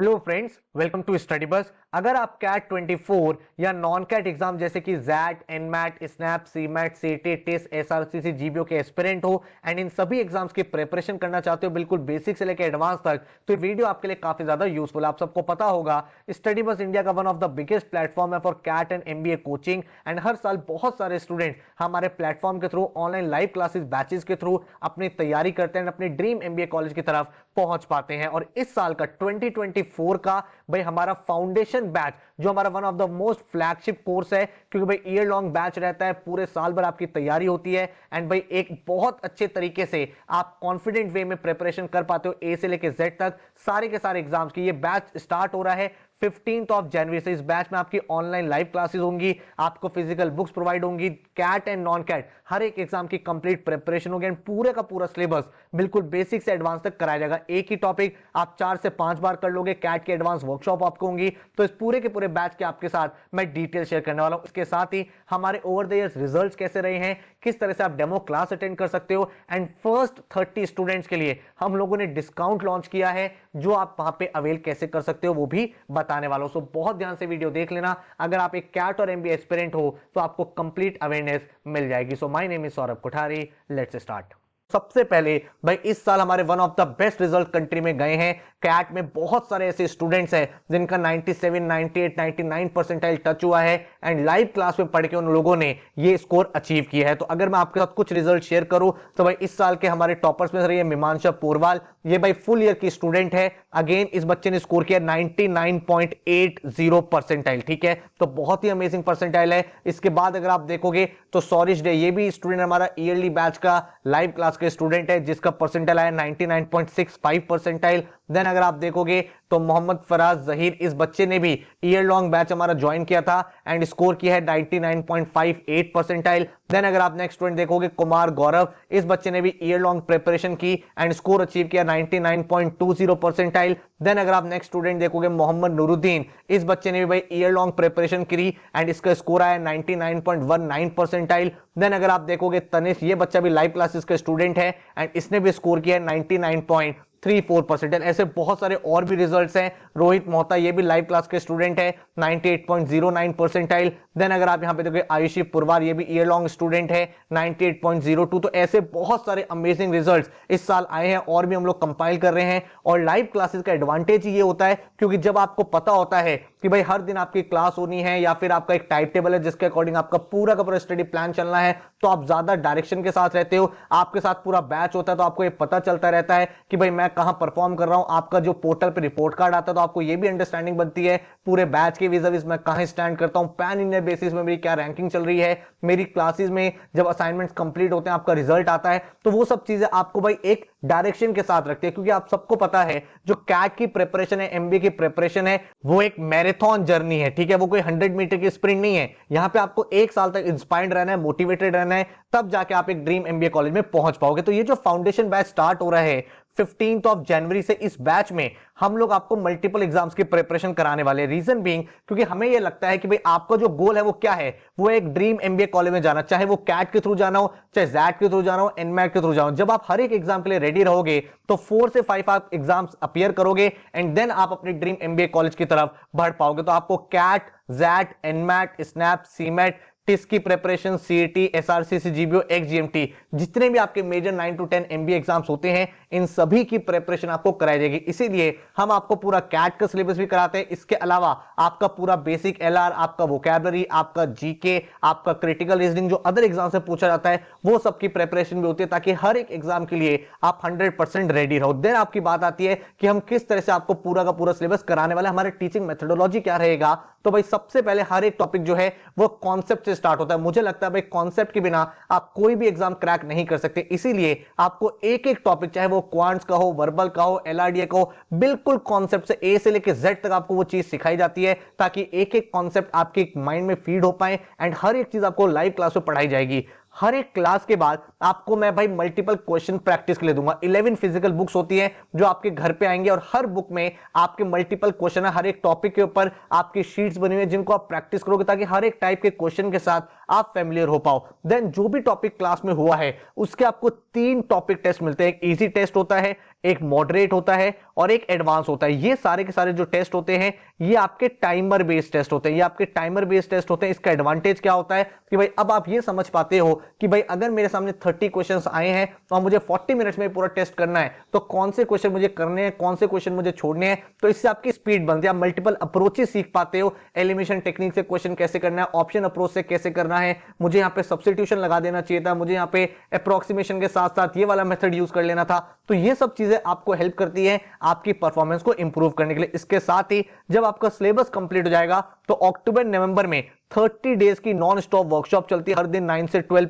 Hello friends, welcome to Study Bus. अगर आप cat 24 या नॉन कैट एग्जाम जैसे कि जैट, एनमैट, स्नैप, सीमैट, सीटी, टिस, एसआरसीसी, जीबीओ के एस्पिरेंट हो एंड इन सभी एग्जाम्स की प्रिपरेशन करना चाहते हो बिल्कुल बेसिक से लेकर एडवांस तक, तो ये वीडियो आपके लिए काफी ज्यादा यूजफुल है। आप सबको पता होगा स्टडी बस इंडिया का one of the biggest platform है for CAT and MBA coaching and हर साल बहुत सारे स्टूडेंट हमारे प्लेटफॉर्म के through online live classes batches के थ्रू अपनी तैयारी करते हैं, अपने ड्रीम एमबीए कॉलेज की तरफ पहुंच पाते हैं। और इस साल का 2024 का भाई हमारा फाउंडेशन बैच जो हमारा one of the most flagship course है, क्योंकि भाई ईयर लॉन्ग बैच रहता है, पूरे साल भर आपकी तैयारी होती है एंड भाई एक बहुत अच्छे तरीके से आप कॉन्फिडेंट वे में प्रिपरेशन कर पाते हो ए से लेके जेड तक सारे के सारे एग्जाम्स की। ये बैच स्टार्ट हो रहा है 15 जनवरी से। इस बैच में आपकी ऑनलाइन लाइव क्लासेस होंगी, आपको फिजिकल बुक्स प्रोवाइड होंगी, कैट एंड नॉन कैट हर एक एग्जाम की कंप्लीट प्रिपरेशन होगी एंड पूरे का पूरा सिलेबस बिल्कुल बेसिक से एडवांस तक कराया जाएगा। एक ही टॉपिक आप 4 से 5 बार कर लोगे। कैट की एडवांस वर्कशॉप आपको होंगी। तो इस पूरे के पूरे बैच के आपके साथ मैं डिटेल शेयर करने वाला हूं। इसके साथ ही हमारे ओवर द इयर्स रिजल्ट्स कैसे रहे हैं, किस तरह से आप डेमो क्लास अटेंड कर सकते हो एंड फर्स्ट 30 स्टूडेंट्स के लिए हम लोगों ने डिस्काउंट लॉन्च किया है जो आप वहां पे अवेल कैसे कर सकते हो वो भी बताने वाला हूं। सो बहुत ध्यान से वीडियो देख लेना। अगर आप एक कैट और एमबीए एस्पिरेंट हो तो आपको कंप्लीट अवेयरनेस मिल जाएगी। So my name is Saurabh Kothari, let's start. सबसे पहले भाई इस साल हमारे one of the best result country में गए हैं। कैट में बहुत सारे ऐसे स्टूडेंट्स हैं जिनका 97, 98, 99 परसेंटाइल टच हुआ है एंड लाइव क्लास में पढ़ के उन लोगों ने ये स्कोर अचीव किया है। तो अगर मैं आपके साथ कुछ रिजल्ट शेयर करूं तो भाई इस साल के हमारे टॉपर्स में रही है मीमांशा पोरवाल। ये भाई फुल ईयर की स्टूडेंट है। अगेन इस बच्चे ने स्कोर किया 99.80 परसेंटाइल। ठीक है, तो बहुत ही अमेजिंग परसेंटाइल है। इसके बाद अगर आप देखोगे तो सॉरिश डे, ये भी स्टूडेंट हमारा ईयरली बैच का लाइव क्लास के स्टूडेंट है जिसका परसेंटाइल आया 99.65 परसेंटाइल। देन अगर आप देखोगे तो मोहम्मद फराज जहीर, इस बच्चे ने भी ईयर लॉन्ग बैच हमारा ज्वाइन किया था एंड स्कोर किया है 99.58 परसेंटाइल। देन अगर आप नेक्स्ट स्टूडेंट देखोगे कुमार गौरव, इस बच्चे ने भी ईयर लॉन्ग प्रिपरेशन की एंड स्कोर अचीव किया 99.20 परसेंटाइल। देन अगर आप नेक्स्ट स्टूडेंट देखोगे मोहम्मद नूरुद्दीन, इस बच्चे ने भी भाई ईयर लॉन्ग प्रिपरेशन की एंड इसका स्कोर आया 99.19 परसेंटाइल। देन अगर आप देखोगे तनिष, ये बच्चा भी लाइव क्लासेस का स्टूडेंट है एंड इसने भी स्कोर किया 99.34%। ऐसे बहुत सारे और भी रिजल्ट्स हैं। रोहित मोहता, ये भी लाइव क्लास के स्टूडेंट है, 98.09 परसेंटाइल। देन अगर आप यहां पे देखोगे आयुषी पुरवार, ये भी ईयर लॉन्ग स्टूडेंट है, 98.02। तो ऐसे बहुत सारे अमेजिंग रिजल्ट्स इस साल आए हैं और भी हम लोग कंपाइल कर रहे हैं। और लाइव क्लासेस का एडवांटेज ये होता है क्योंकि जब आपको पता होता है कि भाई हर दिन आपकी क्लास होनी है या फिर आपका एक टाइम टेबल है जिसके अकॉर्डिंग आपका पूरा का पूरा स्टडी प्लान चलना है, तो आप ज्यादा डायरेक्शन के साथ रहते हो। आपके साथ पूरा बैच होता है तो आपको ये पता चलता रहता है कि भाई मैं कहां परफॉर्म कर रहा हूं। आपका जो पोर्टल पे रिपोर्ट कार्ड आता है तो आपको ये भी अंडरस्टैंडिंग बनती है पूरे बैच के vis-a-vis मैं कहां स्टैंड करता हूं, पैन इंडिया बेसिस में मेरी क्या रैंकिंग चल रही है, मेरी क्लासेस में जब असाइनमेंट्स कंप्लीट होते हैं आपका रिजल्ट आता है। तो वो सब चीजें आपको भाई एक डायरेक्शन के साथ रखते हैं, क्योंकि आप सबको पता है जो कैट की प्रिपरेशन है, एमबीए की प्रिपरेशन है, वो एक मैराथन जर्नी है। ठीक है, वो कोई 100 मीटर की स्प्रिंट नहीं है। यहां पे आपको एक साल तक इंस्पायर्ड रहना है, मोटिवेटेड रहना है, तब जाके आप एक ड्रीम एमबीए कॉलेज में पहुंच पाओगे। तो ये जो फाउंडेशन बैच स्टार्ट हो रहा है 15 जनवरी से, इस बैच में हम लोग आपको मल्टीपल एग्जाम्स की प्रिपरेशन कराने वाले। रीजन बीइंग क्योंकि हमें यह लगता है कि भाई आपका जो गोल है वो क्या है, वो एक ड्रीम एमबीए कॉलेज में जाना, चाहे वो कैट के थ्रू जाना हो, चाहे जैट के थ्रू जाना हो, एनमैट के थ्रू जाना हो। जब आप हर एक एग्जाम के लिए रेडी रहोगे तो 4 से 5 आप एग्जाम्स अपीयर करोगे एंड देन आप अपनी ड्रीम एमबीए कॉलेज की तरफ बढ़ पाओगे। तो आपको CAT, XAT, NMAT, SNAP, CMAT, TISS की preparation, CET, SRCC, GBO, XGMT, जितने भी आपके मेजर 9 to 10 एमबीए एग्जाम्स होते हैं, इन सभी की प्रिपरेशन आपको कराई जाएगी। इसीलिए हम आपको पूरा कैट का सिलेबस भी कराते हैं। इसके अलावा आपका पूरा बेसिक एलआर, आपका वोकैबुलरी, आपका जीके, आपका क्रिटिकल रीजनिंग जो अदर एग्जाम से पूछा जाता है, वो सबकी प्रिपरेशन भी होती है ताकि हर एक एग्जाम के लिए आप 100% रेडी रहो। देन आपकी बात आती है कि हम किस तरह से आपको पूरा का पूरा सिलेबस कराने वाले, हमारे टीचिंग मेथोडोलॉजी क्या रहेगा। तो भाई सबसे पहले हर एक टॉपिक जो है वो कॉन्सेप्ट से स्टार्ट होता है। मुझे लगता है भाई कॉन्सेप्ट के बिना आप कोई भी एग्जाम क्रैक नहीं कर सकते। इसीलिए आपको एक एक टॉपिक, चाहे वो क्वांट्स का हो, वर्बल का हो, एलआरडीए का हो, बिल्कुल कॉन्सेप्ट से ए से लेकर जेड तक आपको वो चीज सिखाई जाती है ताकि एक एक कॉन्सेप्ट आपके माइंड में फीड हो पाए एंड हर एक चीज आपको लाइव क्लास में पढ़ाई जाएगी। हर एक क्लास के बाद आपको मैं भाई मल्टीपल क्वेश्चन प्रैक्टिस के लिए दूंगा। 11 फिजिकल बुक्स होती हैं जो आपके घर पे आएंगे और हर बुक में आपके मल्टीपल क्वेश्चन है। हर एक टॉपिक के ऊपर आपकी शीट्स बनी हुई है जिनको आप प्रैक्टिस करोगे ताकि हर एक टाइप के क्वेश्चन के साथ आप फेमिलियर हो पाओ। देन जो भी टॉपिक क्लास में हुआ है उसके आपको 3 टॉपिक टेस्ट मिलते हैं। एक इजी टेस्ट होता है, एक मॉडरेट होता है और एक एडवांस होता है। ये सारे के सारे जो टेस्ट होते हैं ये आपके टाइमर बेस्ड टेस्ट होते हैं, ये आपके टाइमर बेस्ड टेस्ट होते हैं। इसका एडवांटेज क्या होता है कि भाई अब आप ये समझ पाते हो कि भाई अगर मेरे सामने 30 क्वेश्चंस आए हैं तो मुझे 40 मिनट्स में पूरा टेस्ट करना है, तो कौन से क्वेश्चन मुझे करने हैं, कौन से क्वेश्चन मुझे छोड़ने हैं। तो इससे आपकी स्पीड बनती है, आप मल्टीपल अप्रोचेस सीख पाते हो। एलिमिनेशन टेक्निक से क्वेश्चन कैसे करना है, ऑप्शन अप्रोच से कैसे करना है, मुझे यहाँ पे सब्स्टिट्यूशन लगा देना चाहिए था, मुझे यहाँ पे अप्रोक्सीमेशन के साथ साथ ये वाला मेथड यूज कर लेना था। तो ये सब चीजें आपको हेल्प करती है आपकी परफॉर्मेंस को इंप्रूव करने के लिए। इसके साथ ही जब आपका सिलेबस कंप्लीट हो जाएगा तो अक्टूबर नवंबर में 30 डेज की नॉन स्टॉप वर्कशॉप चलती है हर दिन 9 से 12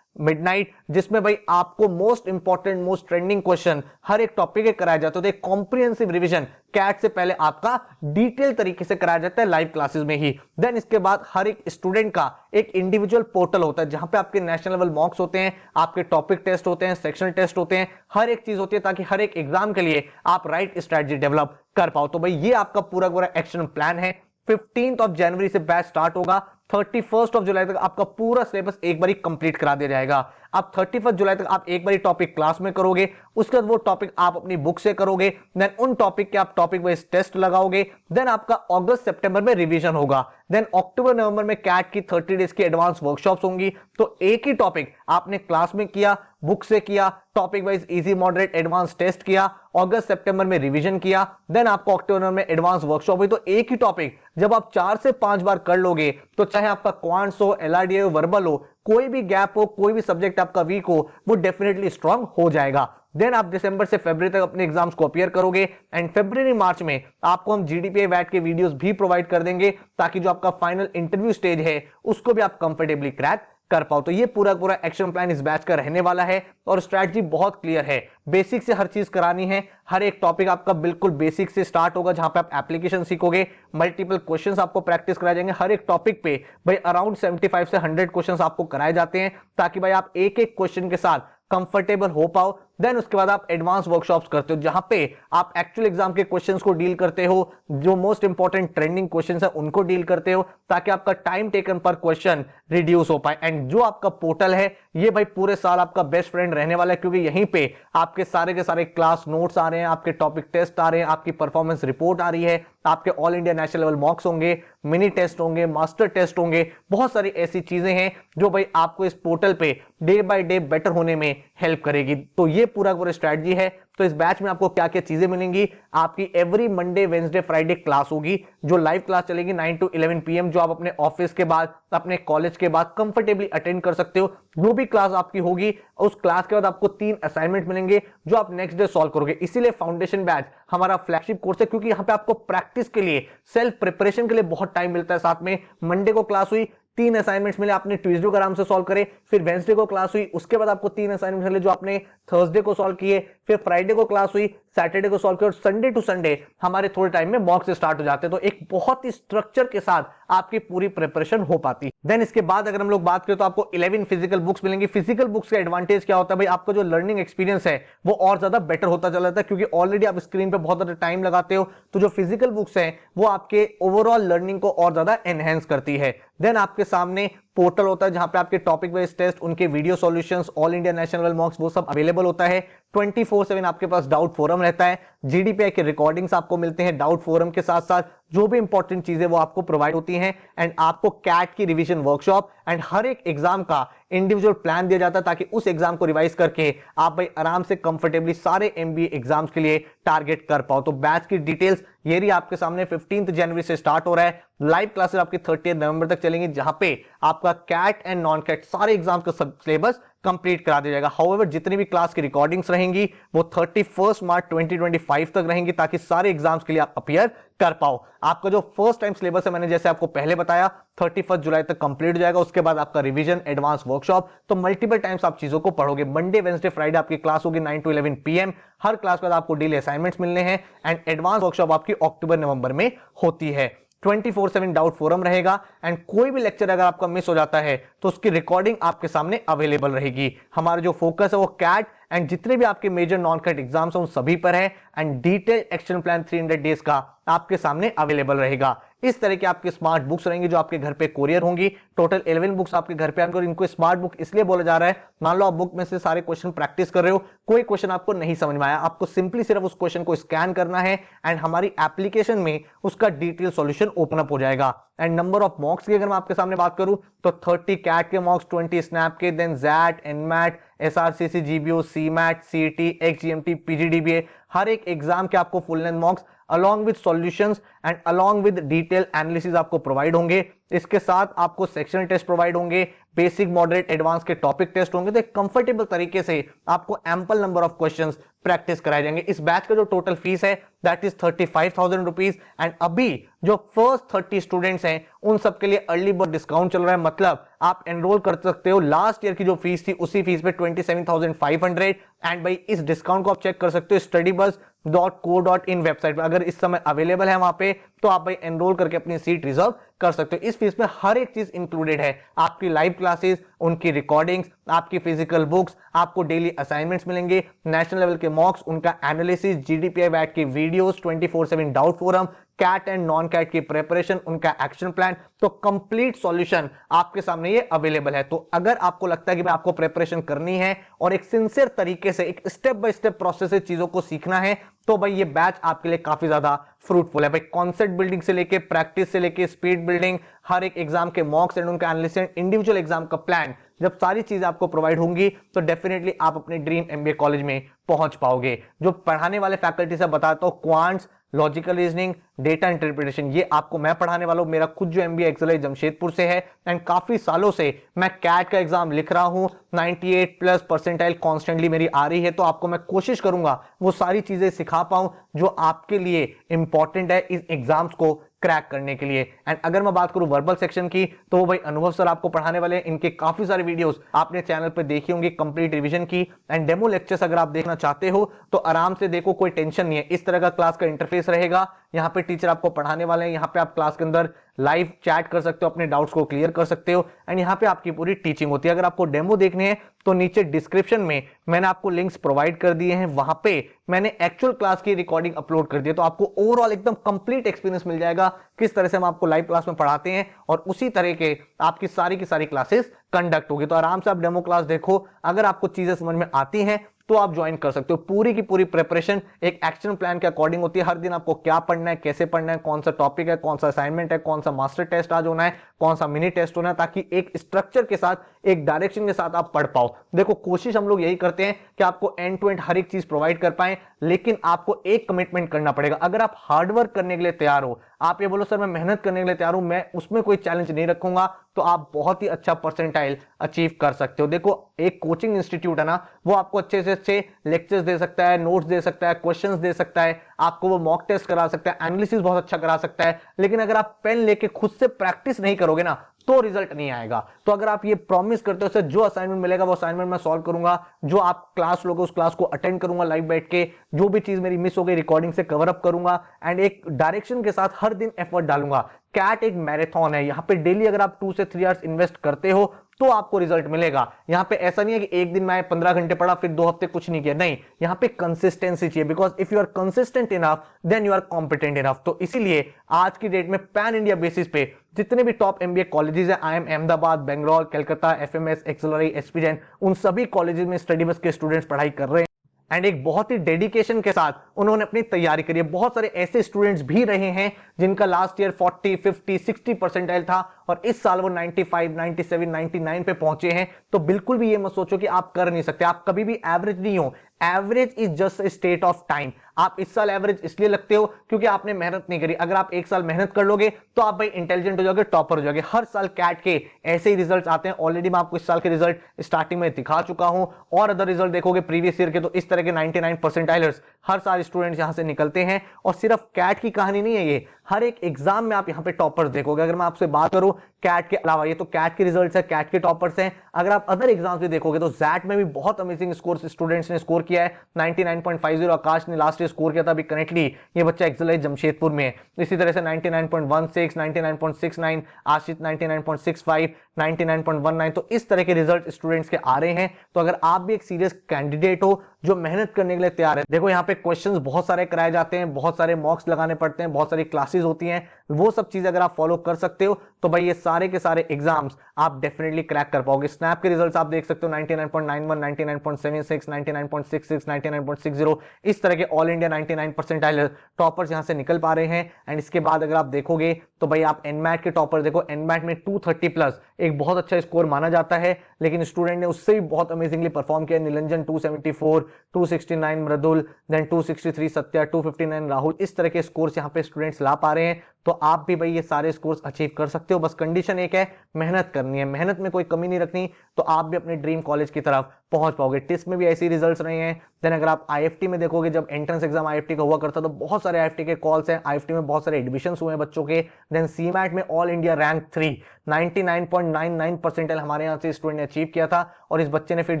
मिडनाइट, जिसमें भाई आपको most important most trending question हर एक टॉपिक के कराया जाता है। तो एक कॉम्प्रिहेंसिव रिवीजन कैट से पहले आपका डिटेल तरीके से कराया जाता है लाइव क्लासेस में ही। देन इसके बाद हर एक स्टूडेंट का एक इंडिविजुअल पोर्टल होता है जहां पे आपके नेशनल लेवल मॉक्स होते हैं, आपके टॉपिक टेस्ट होते हैं, सेक्शनल टेस्ट होते हैं, हर एक चीज होती है ताकि हर एक एग्जाम के लिए आप राइट स्ट्रेटजी डेवलप कर पाओ। तो भाई ये आपका पूरा पूरा एक्शन प्लान है। 15 जनवरी से बैच स्टार्ट होगा, 31 जुलाई तक आपका पूरा सिलेबस एक बार कंप्लीट करा दिया जाएगा। अब 31 जुलाई तक आप एक बार टॉपिक क्लास में करोगे, उसके बाद वो टॉपिक आप अपनी बुक से करोगे, देन उन टॉपिक के आप टॉपिक वाइज टेस्ट लगाओगे, देन आपका अगस्त सितंबर में रिवीजन होगा, देन अक्टूबर नवंबर में कैट की 30 डेज की एडवांस वर्कशॉप्स होंगी। तो एक ही टॉपिक आपने क्लास में किया, बुक से किया, topic wise easy moderate advance test किया, अगस्त सितंबर में रिवीजन किया, देन आपको अक्टूबर में एडवांस वर्कशॉप हुई। तो एक ही टॉपिक जब आप 4 से 5 बार कर लोगे तो चाहे आपका क्वांट्स हो, एलआरडी हो, वर्बल हो, कोई भी गैप हो, कोई भी सब्जेक्ट आपका वीक हो, वो डेफिनेटली स्ट्रांग हो जाएगा। देन आप दिसंबर से फरवरी तक अपने एग्जाम्स को अपीयर करोगे एंड फरवरी मार्च में आपको हम जीडीपीए वैट के वीडियोस भी प्रोवाइड कर देंगे ताकि जो आपका फाइनल इंटरव्यू स्टेज है उसको भी आप कंफर्टेबली क्रैक कर पाओ। तो ये पूरा पूरा एक्शन प्लान इस बैच का रहने वाला है और स्ट्रैटेजी बहुत क्लियर है। बेसिक से हर चीज करानी है, हर एक टॉपिक आपका बिल्कुल बेसिक से स्टार्ट होगा जहां पे आप एप्लीकेशन सीखोगे, मल्टीपल क्वेश्चंस आपको प्रैक्टिस कराए जाएंगे। हर एक टॉपिक पे भाई अराउंड 75 से 100 क्वेश्चंस आपको कराए जाते हैं ताकि भाई आप एक एक क्वेश्चन के साथ कंफर्टेबल हो पाओ। देन उसके बाद आप एडवांस वर्कशॉप्स करते हो जहां पे आप एक्चुअल एग्जाम के क्वेश्चंस को डील करते हो, जो मोस्ट इंपॉर्टेंट ट्रेंडिंग क्वेश्चंस है उनको डील करते हो ताकि आपका टाइम टेकन पर क्वेश्चन रिड्यूस हो पाए। एंड जो आपका पोर्टल है ये भाई पूरे साल आपका बेस्ट फ्रेंड रहने वाला है क्योंकि यहीं पे आपके सारे के सारे क्लास नोट्स आ रहे हैं, आपके टॉपिक टेस्ट आ रहे हैं, आपकी परफॉर्मेंस रिपोर्ट आ रही है, आपके ऑल इंडिया नेशनल लेवल मॉक्स होंगे, मिनी टेस्ट होंगे, मास्टर टेस्ट होंगे, बहुत सारी ऐसी चीजें हैं जो भाई आपको इस पोर्टल पे डे बाय डे बेटर होने में हेल्प करेगी। तो ये पूरा पूरा स्ट्रैटेजी है। तो इस बैच में आपको क्या क्या चीजें मिलेंगी, आपकी every Monday Wednesday Friday class होगी जो लाइव क्लास चलेगी 9 to 11 PM, जो आप अपने ऑफिस के बाद अपने कॉलेज के बाद कंफर्टेबली अटेंड कर सकते हो। जो भी क्लास आपकी होगी उस क्लास के बाद आपको 3 असाइनमेंट मिलेंगे जो आप नेक्स्ट डे सॉल्व करोगे। इसीलिए फाउंडेशन बैच हमारा फ्लैगशिप कोर्स है क्योंकि यहाँ पे आपको प्रैक्टिस के लिए, सेल्फ प्रिपरेशन के लिए बहुत टाइम मिलता है। साथ में मंडे को क्लास हुई, 3 असाइनमेंट्स मिले, आपने ट्यूसडे को आराम से सॉल्व करे, फिर वेंसडे को क्लास हुई, उसके बाद आपको 3 असाइनमेंट्स मिले जो आपने थर्सडे को सॉल्व किए, फिर फ्राइडे को क्लास हुई, सैटरडे को सॉल्व किया और संडे टू संडे हमारे थोड़े टाइम में मॉक से स्टार्ट हो जाते हैं। तो एक बहुत ही स्ट्रक्चर के साथ आपकी पूरी प्रिपरेशन हो पाती है। देन इसके बाद अगर हम लोग बात करें तो आपको 11 फिजिकल बुक्स मिलेंगी। फिजिकल बुक्स का एडवांटेज क्या होता है भाई, आपका जो लर्निंग एक्सपीरियंस है वो और ज्यादा बेटर होता चला जाता है क्योंकि ऑलरेडी आप स्क्रीन पे बहुत ज्यादा टाइम लगाते हो। तो जो फिजिकल बुक्स है वो आपके ओवरऑल लर्निंग को और ज्यादा एनहेंस करती है। देन आपके सामने पोर्टल होता है जहां पे आपके टॉपिक वाइज टेस्ट, उनके video solutions, all India national level मॉक्स वो सब अवेलेबल होता है। 24/7 आपके पास डाउट फोरम रहता है, जीडीपीआई के रिकॉर्डिंग्स आपको मिलते हैं डाउट फोरम के साथ साथ, जो भी इंपॉर्टेंट चीजें वो आपको प्रोवाइड होती हैं। एंड आपको कैट की रिवीजन वर्कशॉप एंड हर एक एग्जाम का इंडिविजुअल प्लान दिया जाता है ताकि उस एग्जाम को रिवाइज करके आप भाई आराम से कंफर्टेबली सारे एमबीए एग्जाम्स के लिए टारगेट कर पाओ। तो बैच की डिटेल्स ये रही आपके सामने। 15 जनवरी से स्टार्ट हो रहा है, लाइव क्लासेस आपकी 30 नवंबर तक चलेंगी जहां पे आपका कैट एंड नॉन कैट सारे एग्जाम्स का सिलेबस कंप्लीट करा दिया जाएगा। हाउएवर जितनी भी क्लास की रिकॉर्डिंग्स रहेंगी वो 31 मार्च 2025 तक रहेंगी ताकि सारे एग्जाम्स के लिए आप अपीयर कर पाओ। आपका जो फर्स्ट टाइम सिलेबस है मैंने जैसे आपको पहले बताया 31 जुलाई तक कंप्लीट हो जाएगा, उसके बाद आपका रिवीजन, एडवांस वर्कशॉप, तो मल्टीपल टाइम्स आप चीजों को पढ़ोगे। मंडे वेंसडे फ्राइडे आपकी क्लास होगी 9 to 11 PM, हर क्लास के बाद आपको डेली असाइनमेंट्स मिलने हैं एंड एडवांस वर्कशॉप आपकी अक्टूबर नवंबर में होती है। 24/7 डाउट फोरम रहेगा एंड कोई भी लेक्चर अगर आपका मिस हो जाता है तो उसकी रिकॉर्डिंग आपके सामने अवेलेबल रहेगी। हमारा जो फोकस है वो कैट एंड जितने भी आपके मेजर नॉन कैट एग्जाम्स हैं उन सभी पर है and detail action plan 300 days का आपके सामने अवेलेबल रहेगा। इस तरह के आपके स्मार्ट बुक्स रहेंगी जो आपके घर पे कोरियर होंगी। टोटल 11 बुक्स आपके घर पे आएंगे और इनको स्मार्ट बुक इसलिए बोला जा रहा है, मान लो आप बुक में से सारे क्वेश्चन प्रैक्टिस कर रहे हो कोई क्वेश्चन आपको नहीं समझ में आया, आपको सिंपली सिर्फ उस क्वेश्चन को स्कैन करना है एंड हमारी एप्लीकेशन में उसका डिटेल सॉल्यूशन ओपन अप हो जाएगा। एंड नंबर ऑफ मॉक्स की अगर मैं आपके सामने बात करूं तो 30 कैट के मॉक्स, 20 स्नैप के, then XAT, NMAT, SRCC, GBO, CMAT, CET, XGMT, PGDBA, हर एक एग्जाम के आपको full length mocks along with solutions and along with detail analysis आपको प्रोवाइड होंगे। इसके साथ आपको सेक्शनल टेस्ट प्रोवाइड होंगे, बेसिक, मॉडरेट, एडवांस के टॉपिक टेस्ट होंगे। तो एक कंफर्टेबल तरीके से आपको ample number of questions practice कराए जाएंगे। इस बैच का जो टोटल फीस है दैट इज 35,000 रुपीज एंड अभी जो फर्स्ट 30 स्टूडेंट्स हैं उन सबके लिए अर्ली बर्ड डिस्काउंट चल रहा है, मतलब आप एनरोल कर सकते हो लास्ट ईयर की जो फीस थी उसी फीस पे 27,500 एंड भाई इस डिस्काउंट को आप चेक कर सकते हो studybuzz.co.in वेबसाइट पे। अगर इस समय अवेलेबल है वहां पे तो आप भाई एनरोल करके अपनी सीट रिजर्व कर सकते हो। इस फीस में हर एक चीज इंक्लूडेड है, आपकी लाइव क्लासेस, उनकी रिकॉर्डिंग्स, आपकी फिजिकल बुक्स, आपको डेली असाइनमेंट्स मिलेंगे, नेशनल लेवल के मॉक्स, उनका एनालिसिस, जीडीपीआई वैट की videos, 24/7 doubt forum, CAT and non CAT की प्रिपरेशन, उनका एक्शन प्लान। तो कंप्लीट सॉल्यूशन आपके सामने ये अवेलेबल है। तो अगर आपको लगता है कि आपको प्रिपरेशन करनी है और एक सिंसियर तरीके से एक स्टेप बाय स्टेप प्रोसेस से चीजों को सीखना है तो भाई ये बैच आपके लिए काफी ज्यादा फ्रूटफुल है। भाई कॉन्सेप्ट बिल्डिंग से लेके प्रैक्टिस से लेके स्पीड बिल्डिंग, हर एक एग्जाम के मॉक्स एंड उनका एनालिसिस, इंडिविजुअल एग्जाम का प्लान, जब सारी चीजें आपको प्रोवाइड होंगी तो डेफिनेटली आप अपने ड्रीम एमबीए कॉलेज में पहुंच पाओगे। जो पढ़ाने वाले फैकल्टी से बताता हूं, quants, logical reasoning, data interpretation, ये आपको मैं पढ़ाने वाला हूं। मेरा खुद जो एमबीए एक्सएलआई जमशेदपुर से है एंड काफी सालों से मैं कैट का एग्जाम लिख रहा हूं, 98+ परसेंटाइल कॉन्स्टेंटली मेरी आ रही है। तो आपको मैं कोशिश करूंगा वो सारी चीजें सिखा पाऊं जो आपके लिए इंपॉर्टेंट है इस एग्जाम्स को क्रैक करने के लिए। एंड अगर मैं बात करूं वर्बल सेक्शन की तो वो भाई अनुभव सर आपको पढ़ाने वाले हैं। इनके काफी सारे वीडियोस आपने चैनल पे देखी होंगी कंप्लीट रिवीजन की एंड डेमो लेक्चर्स अगर आप देखना चाहते हो तो आराम से देखो, कोई टेंशन नहीं है। इस तरह का क्लास का इंटरफेस रहेगा, यहाँ पे टीचर आपको पढ़ाने वाले हैं, यहाँ पे आप क्लास के अंदर लाइव चैट कर सकते हो, अपने डाउट्स को क्लियर कर सकते हो एंड यहाँ पे आपकी पूरी टीचिंग होती है। अगर आपको डेमो देखने हैं तो नीचे डिस्क्रिप्शन में मैंने आपको लिंक्स प्रोवाइड कर दिए हैं, वहां पे मैंने एक्चुअल क्लास की रिकॉर्डिंग अपलोड कर दी है। तो आपको ओवरऑल एकदम कंप्लीट एक्सपीरियंस मिल जाएगा किस तरह से हम आपको लाइव क्लास में पढ़ाते हैं और उसी तरह के आपकी सारी की सारी क्लासेस कंडक्ट होगी। तो आराम से आप डेमो क्लास देखो, अगर आपको चीजें समझ में आती हैं तो आप ज्वाइन कर सकते हो। पूरी की पूरी प्रिपरेशन एक एक्शन प्लान के अकॉर्डिंग होती है। हर दिन आपको क्या पढ़ना है, कैसे पढ़ना है, कौन सा टॉपिक है, कौन सा असाइनमेंट है, कौन सा मास्टर टेस्ट आज होना है, कौन सा मिनी टेस्ट होना है, ताकि एक स्ट्रक्चर के साथ, एक डायरेक्शन के साथ आप पढ़ पाओ। देखो कोशिश हम लोग यही करते हैं कि आपको एंड टू एंड हर एक चीज प्रोवाइड कर पाए, लेकिन आपको एक कमिटमेंट करना पड़ेगा। अगर आप हार्डवर्क करने के लिए तैयार हो, आप ये बोलो सर मैं मेहनत करने के लिए तैयार हूं, मैं उसमें कोई चैलेंज नहीं रखूंगा, तो आप बहुत ही अच्छा परसेंटाइल अचीव कर सकते हो। देखो एक कोचिंग इंस्टीट्यूट है ना, वो आपको अच्छे से अच्छे लेक्चर्स दे सकता है, नोट्स दे सकता है, क्वेश्चंस दे सकता है, आपको वो मॉक टेस्ट करा सकता है, एनालिसिस बहुत अच्छा करा सकता है, लेकिन अगर आप पेन लेके खुद से प्रैक्टिस नहीं करोगे ना तो रिजल्ट नहीं आएगा। तो अगर आप ये प्रॉमिस करते हो सर जो असाइनमेंट मिलेगा वो असाइनमेंट मैं सॉल्व करूंगा, जो आप क्लास लोगे उस क्लास को अटेंड करूंगा लाइव बैठ के, जो भी चीज मेरी मिस हो गई रिकॉर्डिंग से कवर अप करूंगा एंड एक डायरेक्शन के साथ हर दिन एफर्ट डालूंगा। कैट एक मैराथन है, यहाँ पे डेली अगर आप 2 से 3 आवर्स इन्वेस्ट करते हो तो आपको रिजल्ट मिलेगा। यहाँ पे ऐसा नहीं है कि एक दिन मैं 15 घंटे पढ़ा फिर 2 हफ्ते कुछ नहीं किया, नहीं, यहाँ पे कंसिस्टेंसी चाहिए। Because if you are consistent enough then you are competent enough. तो इसीलिए आज की डेट में पैन इंडिया बेसिस पे जितने भी टॉप एमबीए कॉलेजेस हैं, IIM Ahmedabad, Bangalore, Calcutta, FMS, XLRI, SPJain, उन सभी कॉलेजेस में स्टडी बस के स्टूडेंट्स पढ़ाई कर रहे हैं एंड एक बहुत ही डेडिकेशन के साथ उन्होंने अपनी तैयारी करी है। बहुत सारे ऐसे स्टूडेंट्स भी रहे हैं जिनका लास्ट ईयर 40, 50, 60 परसेंटाइल था और इस साल वो 95, 97, 99 पे पहुंचे हैं। तो बिल्कुल भी ये मत सोचो कि आप कर नहीं सकते, आप कभी भी एवरेज नहीं हो। Average is just a state of time. आप इस साल एवरेज इसलिए लगते हो क्योंकि आपने मेहनत नहीं करी। अगर आप एक साल मेहनत कर लोगे तो आप भाई इंटेलिजेंट हो जाओगे, टॉपर हो जाओगे। हर साल कैट के ऐसे ही रिजल्ट आते हैं। ऑलरेडी मैं आपको इस साल के रिजल्ट स्टार्टिंग में दिखा चुका हूं और अदर रिजल्ट देखोगे प्रीवियस ईयर के तो इस तरह के 99 परसेंटाइलर्स हर साल स्टूडेंट्स यहां से निकलते हैं। और सिर्फ कैट की कहानी नहीं है ये, हर एक एग्जाम में आप यहां पे टॉपर्स देखोगे। अगर मैं आपसे बात करूं कैट के अलावा, ये तो कैट के रिजल्ट्स है, कैट के टॉपर्स हैं। अगर आप अदर एग्जाम्स भी देखोगे तो जैट में भी बहुत अमेजिंग स्कोर स्टूडेंट्स ने स्कोर किया है। 99.50 आकाश ने लास्ट ईयर स्कोर किया था, अभी करेंटली ये बच्चा एक्सेलराइज जमशेदपुर में है। इसी तरह से 99.16, 99.69, आशित 99.65, 99.19। तो इस तरह के रिजल्ट स्टूडेंट्स के आ रहे हैं। तो अगर आप भी एक सीरियस कैंडिडेट हो जो मेहनत करने के लिए तैयार है। देखो यहाँ पे क्वेश्चंस बहुत सारे कराए जाते हैं, बहुत सारे मॉक्स लगाने पड़ते हैं, बहुत सारी क्लासेस होती हैं, वो सब चीजें अगर आप फॉलो कर सकते हो तो भाई ये सारे के सारे एग्जाम्स आप डेफिनेटली क्रैक कर पाओगे। स्नैप के रिजल्ट्स आप देख सकते हो 99.91, 99.76, 99.66, 99.60, इस तरह के ऑल इंडिया 99 परसेंटाइल टॉपर्स यहां से निकल पा रहे हैं। एंड इसके बाद अगर आप देखोगे तो भाई आप एनमैट के टॉपर देखो, एनमैट में 230 प्लस एक बहुत अच्छा स्कोर माना जाता है, लेकिन स्टूडेंट ने उससे भी बहुत अमेजिंगली परफॉर्म किया। निरंजन 274, 269 मृदुल, देन 263 सत्या, 259 राहुल, इस तरह के स्कोर्स यहाँ पे स्टूडेंट्स ला पा रहे हैं। तो आप भी भाई ये सारे स्कोर्स अचीव कर सकते हो, बस कंडीशन एक है, मेहनत करनी है, मेहनत में कोई कमी नहीं रखनी, तो आप भी अपने ड्रीम कॉलेज की तरफ पहुंच पाओगे। टिस्ट में भी ऐसे रिजल्ट्स रहे हैं। देन अगर आप आईएफटी में देखोगे, जब एंट्रेंस एग्जाम आईएफटी का हुआ करता तो बहुत सारे आईएफटी के कॉल्स हैं, आईएफटी में बहुत सारे एडमिशंस हुए हैं बच्चों के। देन सीमैट में ऑल इंडिया रैंक 3 99.99 परसेंटाइल हमारे यहाँ से स्टूडेंट ने अचीव किया था, और इस बच्चे ने फिर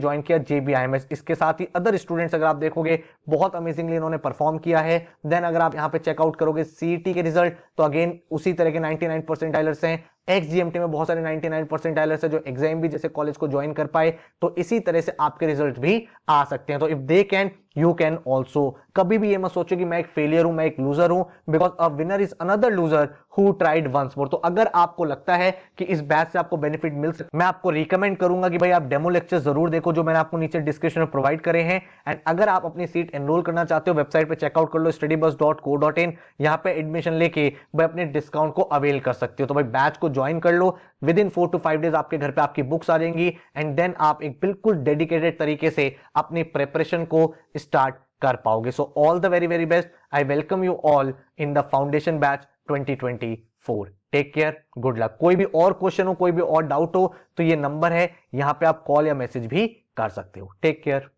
ज्वाइन किया जेबीआईएमएस। इसके साथ ही अदर स्टूडेंट्स अगर आप देखोगे बहुत अमेजिंगली इन्होंने परफॉर्म किया है। देन अगर आप यहाँ पे चेकआउट करोगे सीईटी के रिजल्ट, तो अगेन उसी तरह के 99 परसेंटाइलर्स हैं। एक्सजीएमटी में बहुत सारे 99 परसेंटाइलर्स है जो एग्जाम भी जैसे कॉलेज को ज्वाइन कर पाए, तो इसी तरह से आपके रिजल्ट भी आ सकते हैं। तो if they can, you can also. कभी भी ये मत सोचो कि मैं एक फेलियर हूं, मैं एक लूजर हूं, because a winner is another loser who tried once more. तो अगर आपको लगता है कि इस बैच से आपको बेनिफिट मिल सकता, मैं आपको रिकमेंड करूंगा कि भाई आप डेमो लेक्चर जरूर देखो जो मैंने आपको नीचे डिस्क्रिप्शन में प्रोवाइड करे हैं। एंड अगर आप अपनी सीट एनरोल करना चाहते हो, वेबसाइट पे चेकआउट कर लो studybus.co.in, यहाँ पे एडमिशन लेके भाई अपने डिस्काउंट को अवेल कर सकते हो। तो भाई बैच को ज्वाइन कर लो, विद इन 4 to 5 डेज आपके घर पे आपकी बुक्स आ जाएंगी, एंड देन आप एक बिल्कुल डेडिकेटेड तरीके से अपनी प्रिपरेशन को स्टार्ट कर पाओगे। So all the very very best. I welcome you all in the foundation batch 2024। Take care, good luck. कोई भी और क्वेश्चन हो, कोई भी और डाउट हो, तो ये नंबर है, यहां पे आप कॉल या मैसेज भी कर सकते हो। Take care.